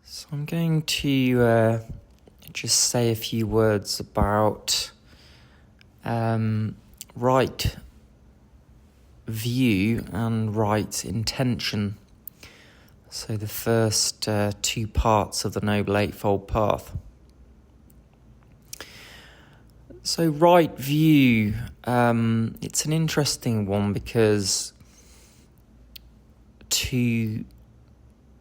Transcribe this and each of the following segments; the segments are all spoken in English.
So I'm going to just say a few words about right view and right intention. So the first two parts of the Noble Eightfold Path. So right view, it's an interesting one because to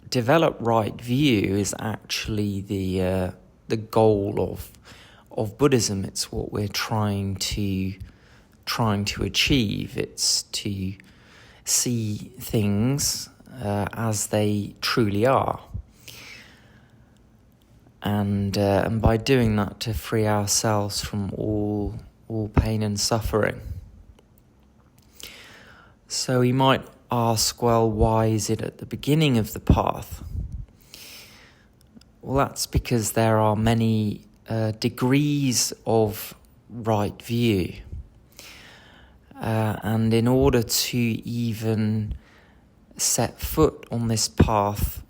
develop right view is actually the goal of Buddhism. It's what we're trying to achieve. It's to see things as they truly are, and by doing that, to free ourselves from all pain and suffering. So we might ask, well, why is it at the beginning of the path? Well, that's because there are many degrees of right view. And in order to even set foot on this path,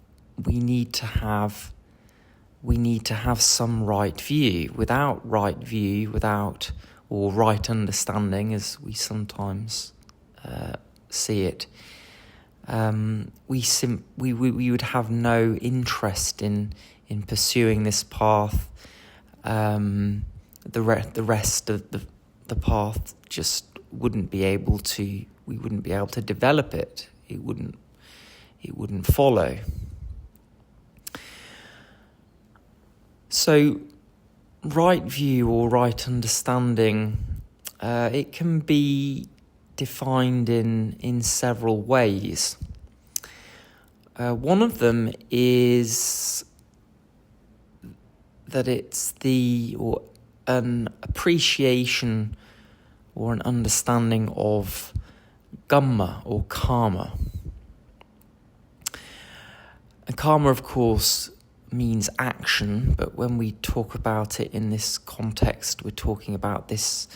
we need to have some right view. Without right view, or right understanding, as we sometimes see it, we would have no interest in pursuing this path. The rest of the path just wouldn't be able to. We wouldn't be able to develop it. It wouldn't follow. So, right view or right understanding, it can be defined in several ways. One of them is that it's an appreciation or an understanding of kamma or karma. And karma, of course, means action, but when we talk about it in this context, we're talking about this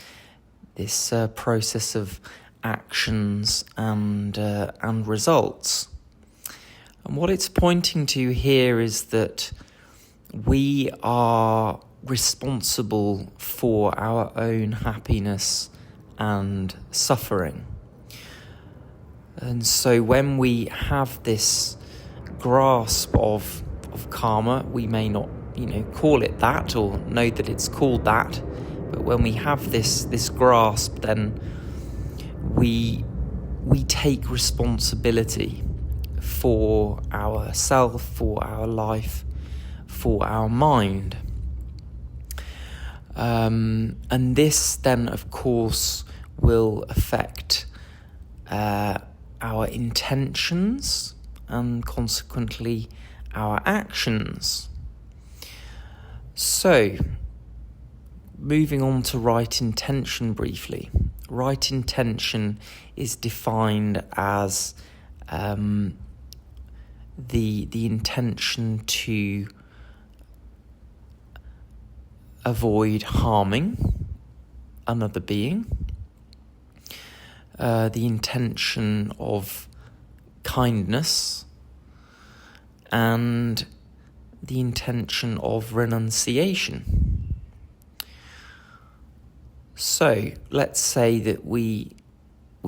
process of actions and results. And what it's pointing to here is that we are responsible for our own happiness and suffering. And so when we have this grasp of karma, we may not call it that or know that it's called that, but when we have this grasp, then we take responsibility for ourself, for our life, for our mind. And this then, of course, will affect our intentions and consequently our actions. So, moving on to right intention briefly. Right intention is defined as the intention to avoid harming another being, the intention of kindness, and the intention of renunciation. So let's say that we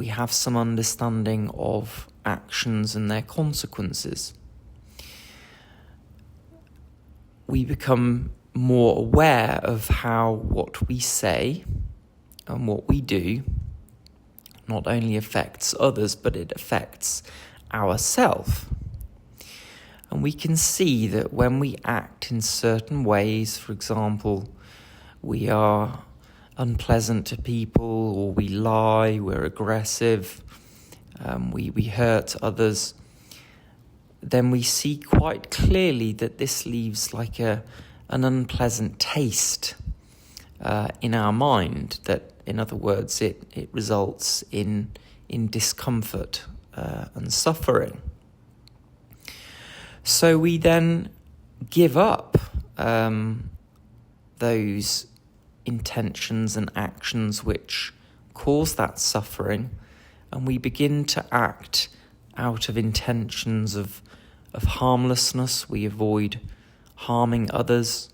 have some understanding of actions and their consequences. We become more aware of how what we say and what we do not only affects others, but it affects ourselves. And we can see that when we act in certain ways, for example, we are unpleasant to people, or we lie, we're aggressive, we hurt others, then we see quite clearly that this leaves like an unpleasant taste in our mind. That, in other words, it results in discomfort and suffering. So we then give up those intentions and actions which cause that suffering, and we begin to act out of intentions of harmlessness. We avoid harming others.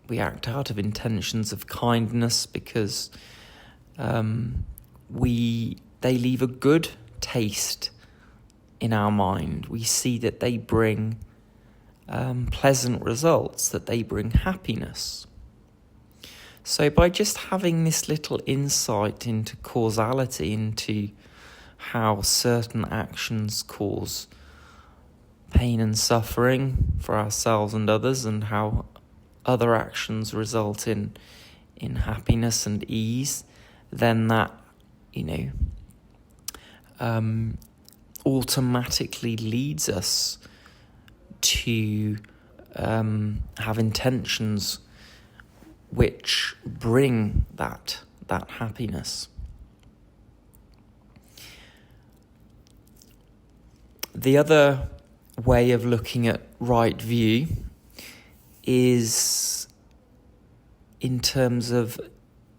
We act out of intentions of kindness because they leave a good taste in our mind. We see that they bring pleasant results, that they bring happiness. So by just having this little insight into causality, into how certain actions cause pain and suffering for ourselves and others, and how other actions result in happiness and ease, then that, automatically leads us to have intentions which bring that happiness. The other way of looking at right view is in terms of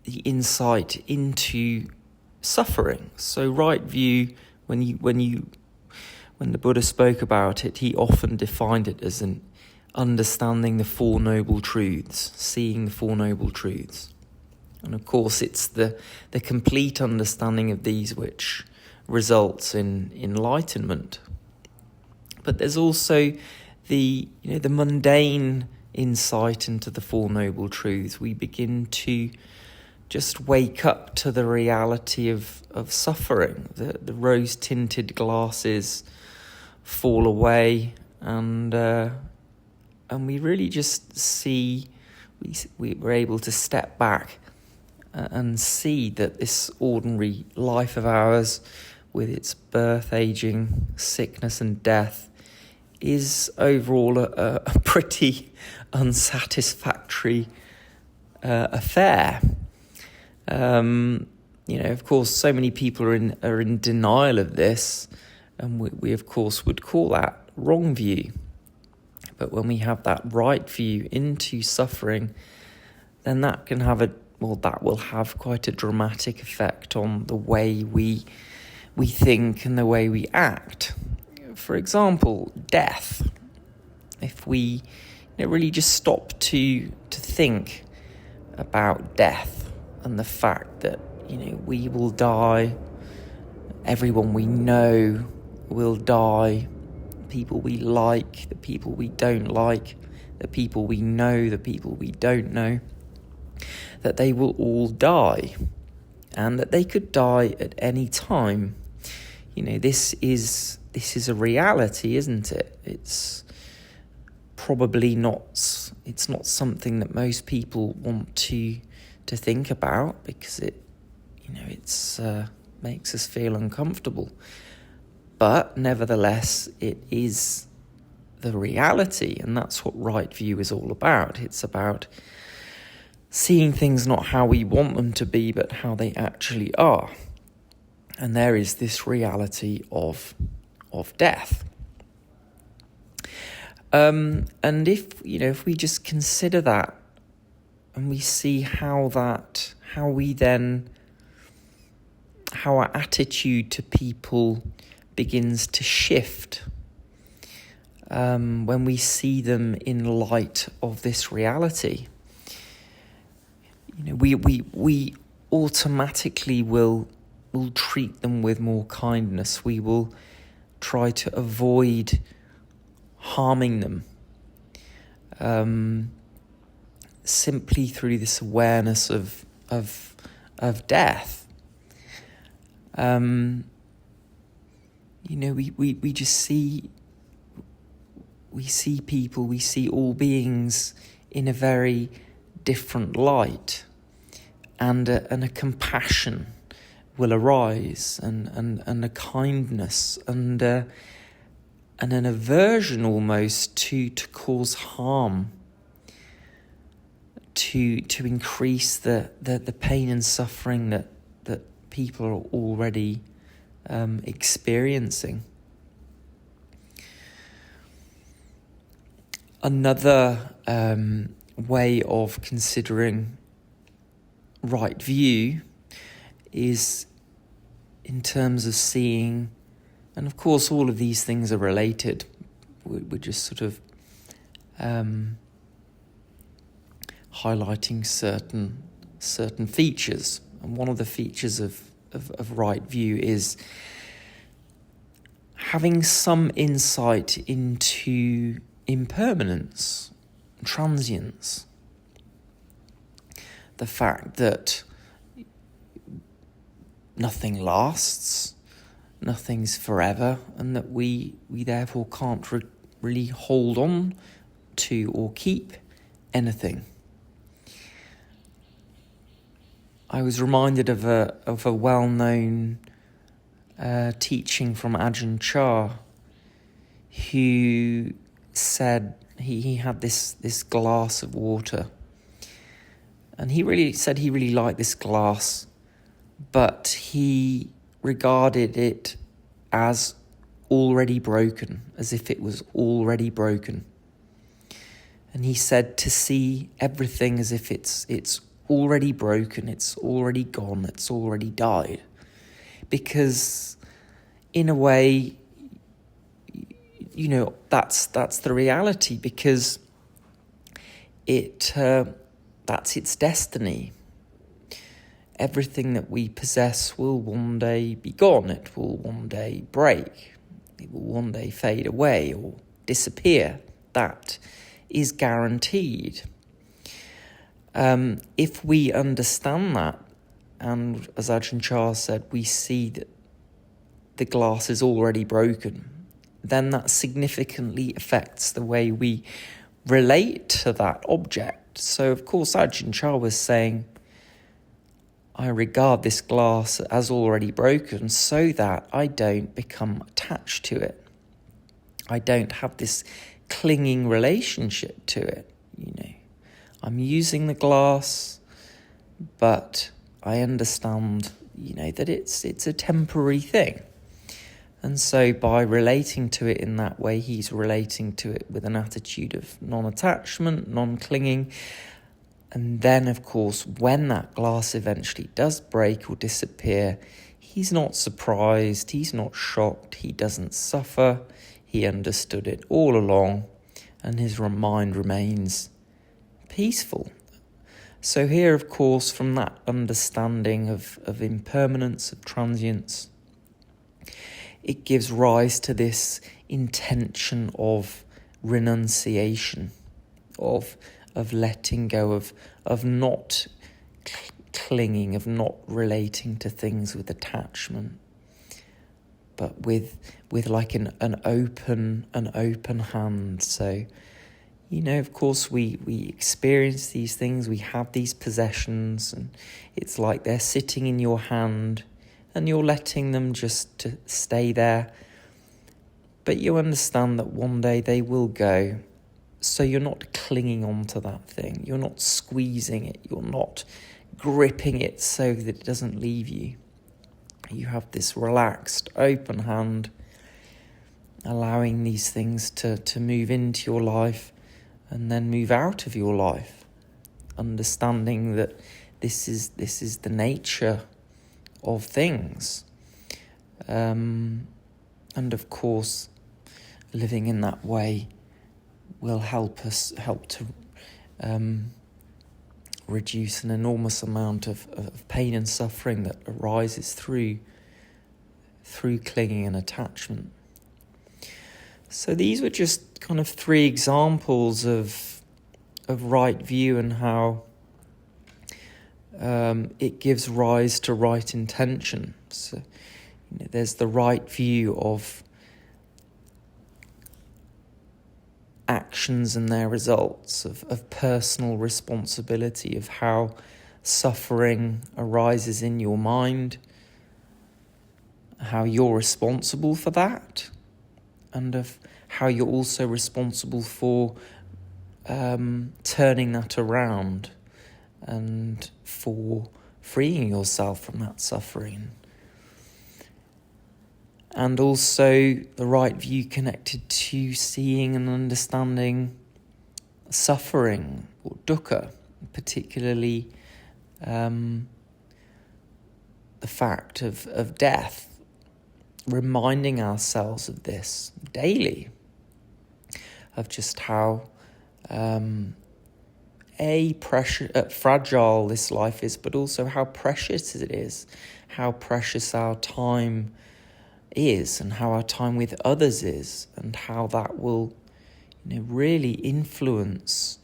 the insight into suffering. So right view, when the Buddha spoke about it, he often defined it as an understanding the Four Noble Truths, seeing the Four Noble Truths. And of course, it's the complete understanding of these which results in enlightenment. But there's also the mundane insight into the Four Noble Truths. We begin to just wake up to the reality of suffering. The rose-tinted glasses fall away, and we really just see, we're able to step back and see that this ordinary life of ours, with its birth, aging, sickness and death, is overall a pretty unsatisfactory affair. Of course, so many people are in denial of this, and we of course would call that wrong view. But when we have that right view into suffering, then that will have quite a dramatic effect on the way we think and the way we act. For example, death. If we really just stop to think about death and the fact that we will die, everyone we know will die, people we like, the people we don't like, the people we know, the people we don't know, that they will all die, and that they could die at any time. This is a reality, isn't it? It's probably not. It's not something that most people want to think about, because it makes us feel uncomfortable. But nevertheless, it is the reality, and that's what right view is all about. It's about seeing things not how we want them to be, but how they actually are. And there is this reality of death. And if we just consider that, and we see how our attitude to people begins to shift when we see them in light of this reality. We automatically will treat them with more kindness. We will try to avoid harming them, simply through this awareness of death. We just see people, we see all beings in a very different light, and a compassion will arise, and a kindness, and an aversion almost to cause harm, to increase the pain and suffering that people are already experiencing. Another way of considering right view is in terms of seeing, and of course all of these things are related, we're just sort of highlighting certain features. And one of the features of right view is having some insight into impermanence, transience. The fact that nothing lasts, nothing's forever, and that we therefore can't really hold on to or keep anything. I was reminded of a well-known teaching from Ajahn Chah, who said he had this glass of water, and he really liked this glass, but he regarded it as already broken, as if it was already broken. And he said to see everything as if it's already broken, it's already gone, it's already died. Because in a way, that's the reality, because that's its destiny. Everything that we possess will one day be gone, it will one day break, it will one day fade away or disappear. That is guaranteed. If we understand that, and as Ajahn Chah said, we see that the glass is already broken, then that significantly affects the way we relate to that object. So, of course, Ajahn Chah was saying, I regard this glass as already broken so that I don't become attached to it. I don't have this clinging relationship to it, I'm using the glass, but I understand, that it's a temporary thing. And so by relating to it in that way, he's relating to it with an attitude of non-attachment, non-clinging. And then, of course, when that glass eventually does break or disappear, he's not surprised, he's not shocked, he doesn't suffer, he understood it all along, and his mind remains peaceful. So here, of course, from that understanding of impermanence, of transience, it gives rise to this intention of renunciation, of letting go, of not clinging, of not relating to things with attachment, but with like an open hand. So, of course, we experience these things, we have these possessions, and it's like they're sitting in your hand, and you're letting them just to stay there. But you understand that one day they will go. So you're not clinging on to that thing. You're not squeezing it. You're not gripping it so that it doesn't leave you. You have this relaxed, open hand, allowing these things to move into your life and then move out of your life. Understanding that this is the nature of things. And of course, living in that way will help to reduce an enormous amount of pain and suffering that arises through clinging and attachment. So these were just kind of 3 examples of right view and how it gives rise to right intention. So there's the right view of actions and their results, of personal responsibility, of how suffering arises in your mind, how you're responsible for that, and of how you're also responsible for turning that around and for freeing yourself from that suffering. And also the right view connected to seeing and understanding suffering or dukkha, particularly the fact of death, reminding ourselves of this daily, of just how fragile this life is, but also how precious it is, how precious our time is, and how our time with others is, and how that will, really influence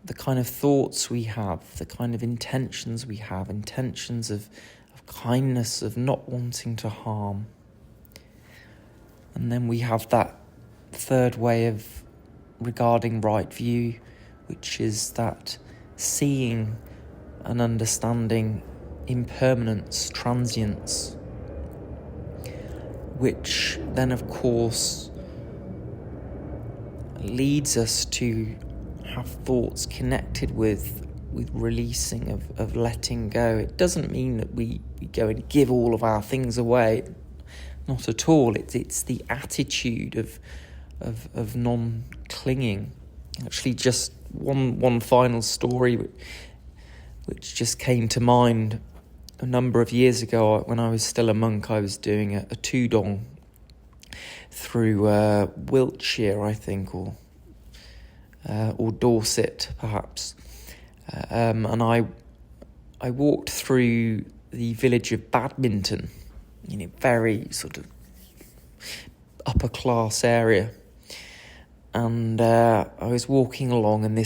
the kind of thoughts we have, the kind of intentions we have, intentions of kindness, of not wanting to harm. And then we have that third way of regarding right view, which is that seeing and understanding impermanence, transience, which then, of course, leads us to have thoughts connected with releasing, of letting go. It doesn't mean that we go and give all of our things away. Not at all. It's the attitude of non-clinging. Actually, just one final story which just came to mind. A number of years ago, when I was still a monk, I was doing a tudong through Wiltshire, I think, or Dorset, perhaps. And I walked through the village of Badminton, very sort of upper class area. And I was walking along, and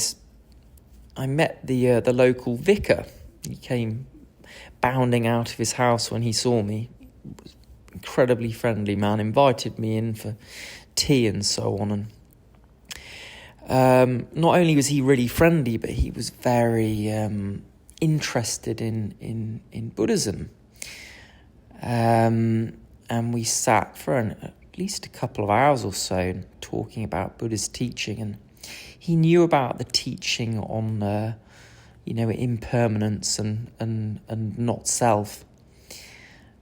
I met the local vicar. He came bounding out of his house when he saw me. He was an incredibly friendly man, invited me in for tea and so on. And not only was he really friendly, but he was very interested in Buddhism. And we sat for at least a couple of hours or so talking about Buddhist teaching, and he knew about the teaching on impermanence and not self,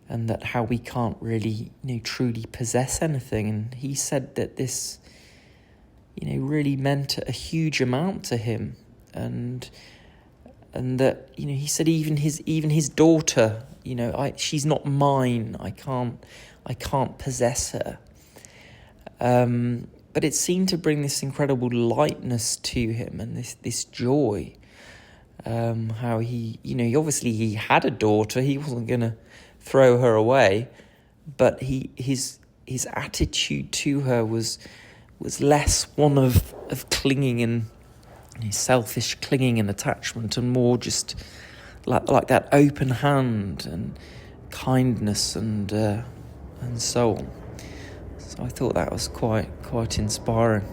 and that how we can't really truly possess anything. And he said that this really meant a huge amount to him, and that he said even his daughter, she's not mine. I can't possess her. But it seemed to bring this incredible lightness to him, and this joy. How he obviously he had a daughter. He wasn't going to throw her away, but his attitude to her was less one of clinging and selfish clinging and attachment, and more just like that open hand and kindness and so on. So I thought that was quite inspiring.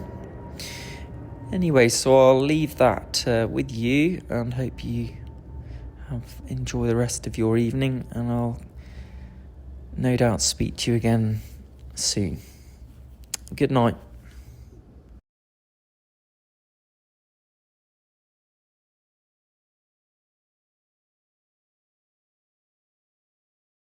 Anyway, so I'll leave that with you, and hope you enjoy the rest of your evening, and I'll no doubt speak to you again soon. Good night.